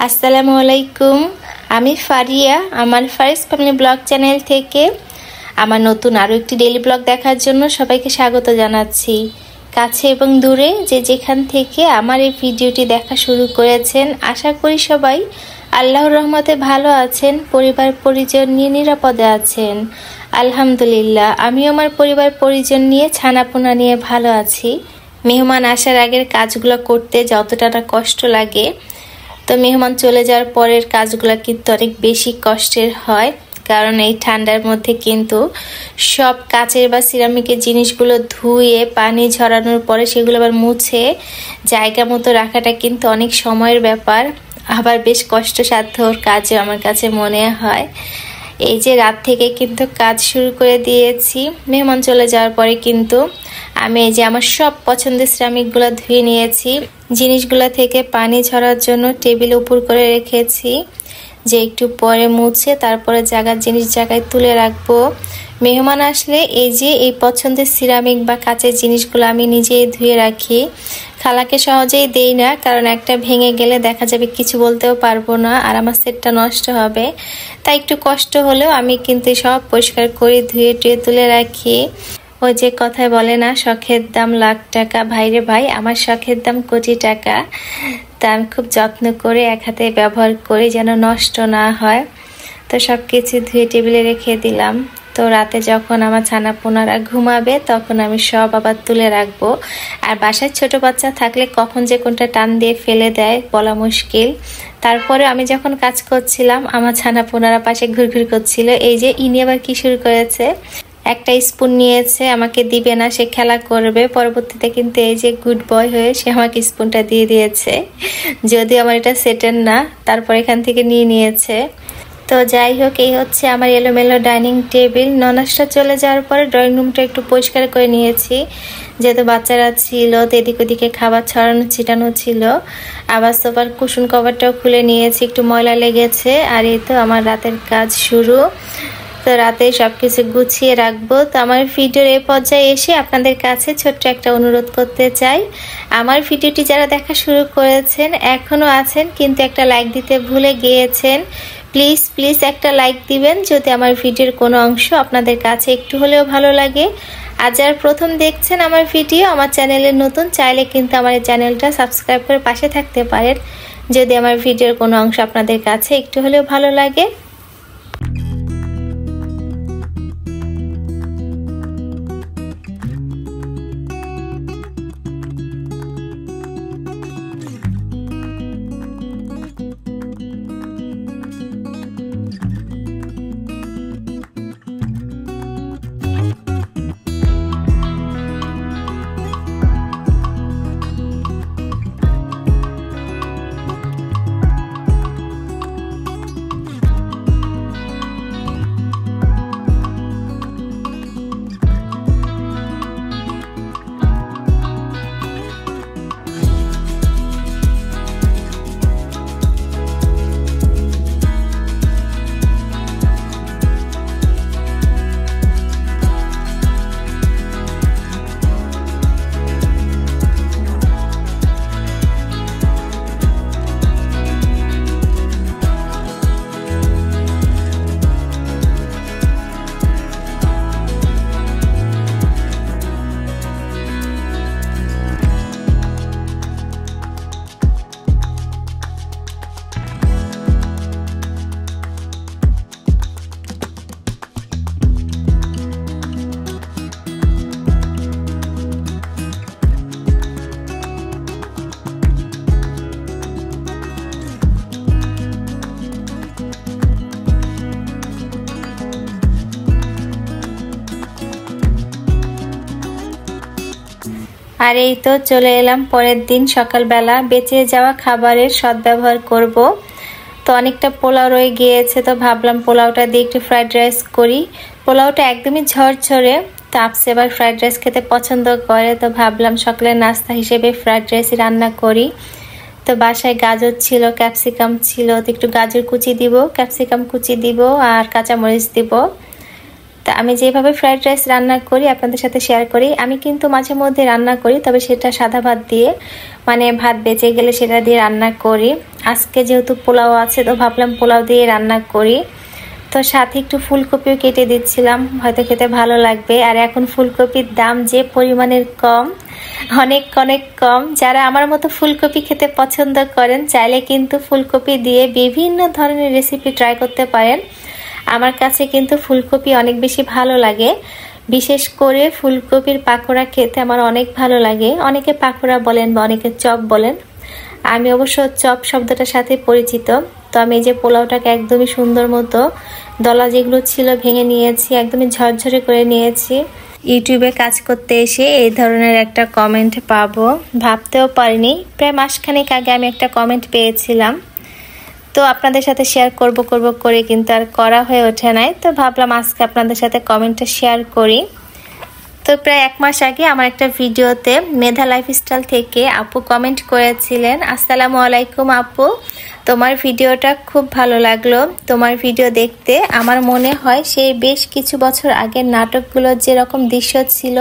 আসসালামু আলাইকুম। আমি ফারিয়া, আমার ফারিস ফ্যামিলি ব্লগ চ্যানেল থেকে আমার নতুন আরও একটি ডেইলি ব্লগ দেখার জন্য সবাইকে স্বাগত জানাচ্ছি। কাছে এবং দূরে যে যেখান থেকে আমার এই ভিডিওটি দেখা শুরু করেছেন, আশা করি সবাই আল্লাহর রহমতে ভালো আছেন, পরিবার পরিজন নিয়ে নিরাপদে আছেন। আলহামদুলিল্লাহ, আমিও আমার পরিবার পরিজন নিয়ে ছানাপোনা নিয়ে ভালো আছি। মেহমান আসার আগের কাজগুলো করতে যতটা না কষ্ট লাগে, তো মেহমান চলে যাওয়ার পরের কাজগুলো কিন্তু অনেক বেশি কষ্টের হয়, কারণ এই ঠান্ডার মধ্যে কিন্তু সব কাচের বা সিরামিকের জিনিসগুলো ধুয়ে পানি ঝরানোর পরে সেগুলো আবার মুছে জায়গা মতো রাখাটা কিন্তু অনেক সময়ের ব্যাপার, আবার বেশ কষ্টসাধ্যর কাজও আমার কাছে মনে হয়। এই যে রাত থেকে কিন্তু কাজ শুরু করে দিয়েছি। মেহমান চলে যাওয়ার পরে কিন্তু আমি এই যে আমার সব পছন্দের সিরামিকগুলো ধুয়ে নিয়েছি, জিনিসগুলো থেকে পানি ঝরার জন্য টেবিল উপর করে রেখেছি, যে একটু পরে মুছে তারপরে জায়গার জিনিস জায়গায় তুলে রাখবো। মেহমান আসলে এই যে এই পছন্দের সিরামিক বা কাচের জিনিসগুলো আমি নিজেই ধুয়ে রাখি। খালাকে সহজেই দেই না, কারণ একটা ভেঙে গেলে দেখা যাবে কিছু বলতেও পারবো না আর আমার সেটটা নষ্ট হবে, তাই একটু কষ্ট হলেও আমি কিন্তু সব পরিষ্কার করে ধুয়ে টুয়ে তুলে রাখি। ওই যে কথায় বলে না, শখের দাম লাখ টাকা, ভাইরে ভাই আমার শখের দাম কোটি টাকা। তা আমি খুব যত্ন করে এক হাতে ব্যবহার করি যেন নষ্ট না হয়। তো সব কিছু ধুয়ে টেবিলে রেখে দিলাম। তো রাতে যখন আমার ছানাপোনারা ঘুমাবে তখন আমি সব আবার তুলে রাখবো। আর বাসায় ছোট বাচ্চা থাকলে কখন যে কোনটা টান দিয়ে ফেলে দেয় বলা মুশকিল। তারপরে আমি যখন কাজ করছিলাম আমার ছানাপোনারা পাশে ঘুরঘুর করছিল। এই যে ইনি আবার কি শুরু করেছে, একটা স্পুন নিয়েছে, আমাকে দিবে না, সে খেলা করবে। পরবর্তীতে কিন্তু এই যে গুড বয় হয়ে সে আমাকে স্পুনটা দিয়ে দিয়েছে, যদি আমার এটা সেটের না, তারপর এখান থেকে নিয়ে নিয়েছে। তো যাই হোক, এই হচ্ছে আমার এলোমেলো ডাইনিং টেবিল। ননাসটা চলে যাওয়ার পরে ড্রয়িং রুমটা একটু পরিষ্কার করে নিয়েছি, যেহেতু বাচ্চারা ছিল তো এদিক ওদিকে খাবার ছড়ানো ছিটানো ছিল। আবার সোফার কুশন কভারটাও খুলে নিয়েছি, একটু ময়লা লেগেছে। আর এই তো আমার রাতের কাজ শুরু। তো রাতে সব কিছু গুছিয়ে রাখবো। তো আমার ভিডিওর এই পর্যায়ে এসে আপনাদের কাছে ছোট্ট একটা অনুরোধ করতে চাই, আমার ভিডিওটি যারা দেখা শুরু করেছেন এখনও আছেন কিন্তু একটা লাইক দিতে ভুলে গিয়েছেন, প্লিজ প্লিজ একটা লাইক দিবেন যদি আমার ভিডিওর কোনো অংশ আপনাদের কাছে একটু হলেও ভালো লাগে। আর যারা প্রথম দেখছেন আমার ভিডিও, আমার চ্যানেলে নতুন, চাইলে কিন্তু আমার এই চ্যানেলটা সাবস্ক্রাইব করে পাশে থাকতে পারেন যদি আমার ভিডিওর কোনো অংশ আপনাদের কাছে একটু হলেও ভালো লাগে। আর এই তো চলে এলাম পরের দিন সকালবেলা। বেঁচে যাওয়া খাবারের সদ্ব্যবহার করব। তো অনেকটা পোলাও রয়ে গিয়েছে, তো ভাবলাম পোলাওটা দিয়ে একটু ফ্রাইড রাইস করি। পোলাওটা একদমই ঝরঝরে, তো আপসে আবার ফ্রাইড রাইস খেতে পছন্দ করে, তো ভাবলাম সকালের নাস্তা হিসেবে ফ্রাইড রাইসই রান্না করি। তো বাসায় গাজর ছিল, ক্যাপসিকাম ছিল, তো একটু গাজর কুচি দিব, ক্যাপসিকাম কুচি দিব আর কাঁচামরিচ দিব। তা আমি যেভাবে ফ্রাইড রাইস রান্না করি আপনাদের সাথে শেয়ার করি। আমি কিন্তু মাঝে মধ্যে রান্না করি, তবে সেটা সাদা ভাত দিয়ে, মানে ভাত বেঁচে গেলে সেটা দিয়ে রান্না করি। আজকে যেহেতু পোলাও আছে তো ভাবলাম পোলাও দিয়ে রান্না করি। তো সাথে একটু ফুলকপিও কেটে দিচ্ছিলাম, হয়তো খেতে ভালো লাগবে। আর এখন ফুলকপির দাম যে পরিমাণের কম, অনেক অনেক কম। যারা আমার মতো ফুলকপি খেতে পছন্দ করেন চাইলে কিন্তু ফুলকপি দিয়ে বিভিন্ন ধরনের রেসিপি ট্রাই করতে পারেন। আমার কাছে কিন্তু ফুলকপি অনেক বেশি ভালো লাগে, বিশেষ করে ফুলকপির পাকোড়া খেতে আমার অনেক ভালো লাগে। অনেকে পাকোড়া বলেন বা অনেকে চপ বলেন, আমি অবশ্য চপ শব্দটার সাথে পরিচিত। তো আমি এই যে পোলাওটাকে একদমই সুন্দর মতো দলা যেগুলো ছিল ভেঙে নিয়েছি, একদমই ঝরঝরে করে নিয়েছি। ইউটিউবে কাজ করতে এসে এই ধরনের একটা কমেন্ট পাবো ভাবতেও পারিনি। প্রায় মাসখানেক আগে আমি একটা কমেন্ট পেয়েছিলাম, তো আপনাদের সাথে শেয়ার করব করে কিন্তু আর করা হয়ে ওঠে নাই। তো ভাবলাম আজকে আপনাদের সাথে কমেন্টটা শেয়ার করি। তো প্রায় 1 মাস আগে আমার একটা ভিডিওতে মেধা লাইফস্টাইল থেকে আপু কমেন্ট করেছিলেন, আসসালামু আলাইকুম আপু, তোমার ভিডিওটা খুব ভালো লাগলো। তোমার ভিডিও দেখতে আমার মনে হয় সেই বেশ কিছু বছর আগের নাটকগুলোর যেরকম দৃশ্য ছিল,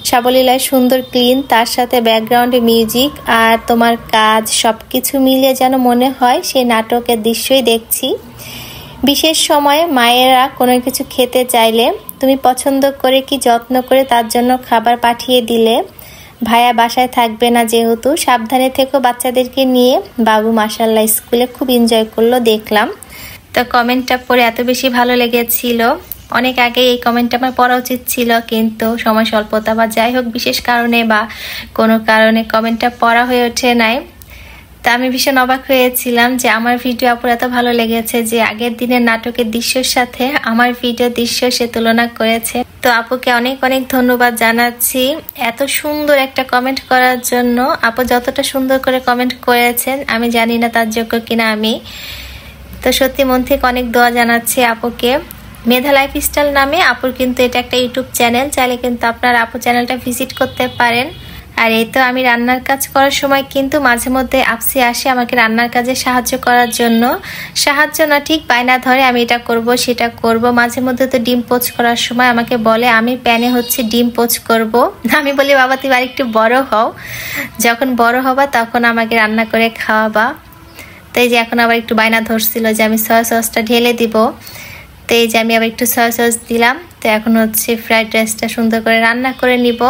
সাবলীলায় সুন্দর ক্লিন, তার সাথে ব্যাকগ্রাউন্ডে মিউজিক আর তোমার কাজ সব কিছু মিলিয়ে যেন মনে হয় সেই নাটকের দৃশ্যই দেখছি। বিশেষ সময়ে মায়েরা কোনো কিছু খেতে চাইলে তুমি পছন্দ করে কি যত্ন করে তার জন্য খাবার পাঠিয়ে দিলে। ভাইয়া বাসায় থাকবে না যেহেতু সাবধানে থেকো বাচ্চাদেরকে নিয়ে। বাবু মাশাআল্লাহ স্কুলে খুব এনজয় করলো দেখলাম। তো কমেন্টটা পড়ে এত বেশি ভালো লেগেছিল। অনেক আগে এই কমেন্টটা আমার পড়া উচিত ছিল, কিন্তু সময় স্বল্পতা বা যাই হোক বিশেষ কারণে বা কোনো কারণে কমেন্টটা পড়া হয়ে ওঠে নাই। তা আমি ভীষণ অবাক হয়েছিলাম যে আমার ভিডিও আপুর এত ভালো লেগেছে যে আগের দিনের নাটকের দৃশ্যের সাথে আমার ভিডিও দৃশ্য সে তুলনা করেছে। তো আপুকে অনেক অনেক ধন্যবাদ জানাচ্ছি এত সুন্দর একটা কমেন্ট করার জন্য। আপু যতটা সুন্দর করে কমেন্ট করেছেন আমি জানি না তার যোগ্য কিনা আমি। তো সত্যি মন থেকে অনেক দোয়া জানাচ্ছি আপুকে। মেধা লাইফস্টাইল নামে আপুর কিন্তু এটা একটা ইউটিউব চ্যানেল, চাইলে কিন্তু আপনারা আপু চ্যানেলটা ভিজিট করতে পারেন। আর এই তো আমি রান্নার কাজ করার সময় কিন্তু মাঝে মধ্যে আপসি আসে আমাকে রান্নার কাজে সাহায্য করার জন্য। সাহায্য না ঠিক বায়না ধরে আমি এটা করব সেটা করব। মাঝে মধ্যে তো ডিম পোচ করার সময় আমাকে বলে আমি প্যানে হচ্ছে ডিম পোচ করব। আমি বলি বাবা তুমি আর একটু বড় হও, যখন বড় হবা তখন আমাকে রান্না করে খাওয়াবা। তো এই যে এখন আবার একটু বায়না ধরছিল যে আমি সয়া সসটা ঢেলে দিব। তো এই যে আমি আবার একটু সয়া সস দিলাম। তো এখন হচ্ছে ফ্রাইড রাইসটা সুন্দর করে রান্না করে নিব।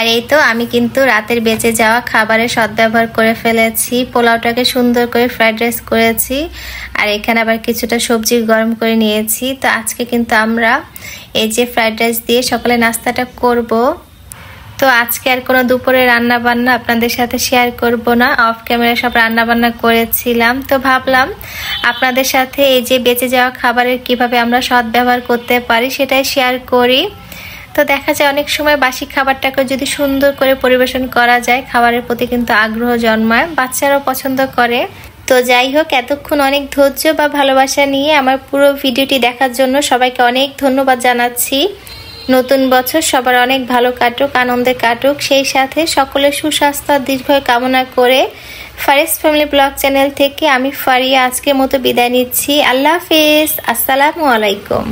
আর এই তো আমি কিন্তু রাতের বেঁচে যাওয়া খাবারের সদ্ব্যবহার করে ফেলেছি। পোলাওটাকে সুন্দর করে ফ্রাইড রাইস করেছি, আর এখানে আবার কিছুটা সবজি গরম করে নিয়েছি। তো আজকে কিন্তু আমরা এই যে ফ্রাইড রাইস দিয়ে সকালে নাস্তাটা করব। তো আজকে আর কোনো দুপুরে রান্না বান্না আপনাদের সাথে শেয়ার করব না, অফ ক্যামেরা সব রান্না বান্না করেছিলাম। তো ভাবলাম আপনাদের সাথে এই যে বেঁচে যাওয়া খাবারের কিভাবে আমরা সদ্ব্যবহার করতে পারি সেটাই শেয়ার করি। তো দেখা যায় অনেক সময় বাসি খাবারটাকে যদি সুন্দর করে পরিবেশন করা যায়, খাবারের প্রতি কিন্তু আগ্রহ জন্মায়, বাচ্চারাও পছন্দ করে। তো যাই হোক, এতক্ষণ অনেক ধৈর্য বা ভালোবাসা নিয়ে আমার পুরো ভিডিওটি দেখার জন্য সবাইকে অনেক ধন্যবাদ জানাচ্ছি। নতুন বছর সবার অনেক ভালো কাটুক, আনন্দে কাটুক, সেই সাথে সকলের সুস্বাস্থ্য আর দীর্ঘায়ু কামনা করে ফারিস ফ্যামিলি ব্লগ চ্যানেল থেকে আমি ফারিয়া আজকের মতো বিদায় নিচ্ছি। আল্লাহ হাফেজ, আসসালামু আলাইকুম।